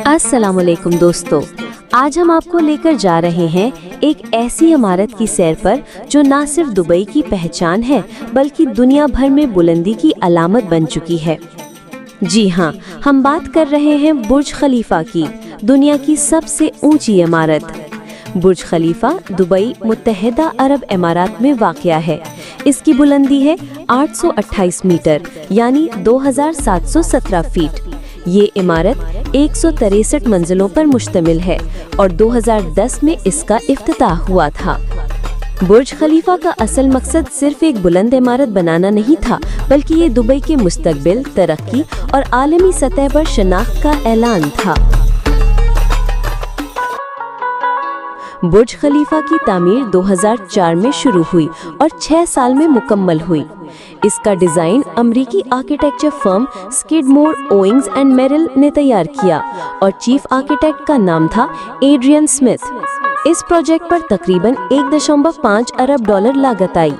अस्सलामुअलैकुम दोस्तों, आज हम आपको लेकर जा रहे हैं एक ऐसी इमारत की सैर पर जो ना सिर्फ दुबई की पहचान है बल्कि दुनिया भर में बुलंदी की अलामत बन चुकी है। जी हाँ, हम बात कर रहे हैं बुर्ज खलीफा की, दुनिया की सबसे ऊंची इमारत। बुर्ज खलीफा दुबई मुत्तहिदा अरब अमारात में वाक़या है। इसकी बुलंदी है 828 मीटर यानी 2717 फीट। ये इमारत 163 मंजिलों पर मुश्तमिल है और 2010 में इसका इफ्तिताह हुआ था। बुर्ज खलीफा का असल मकसद सिर्फ एक बुलंद इमारत बनाना नहीं था, बल्कि ये दुबई के मुस्तकबिल, तरक्की और आलमी सतह पर शनाख्त का ऐलान था। बुर्ज खलीफा की तामीर 2004 में शुरू हुई और 6 साल में मुकम्मल हुई। इसका डिज़ाइन अमरीकी architecture firm Skidmore, Owings and Merrill ने तैयार किया और चीफ आर्किटेक्ट का नाम था एड्रियन स्मिथ। इस प्रोजेक्ट पर तकरीबन $1.5 अरब लागत आई।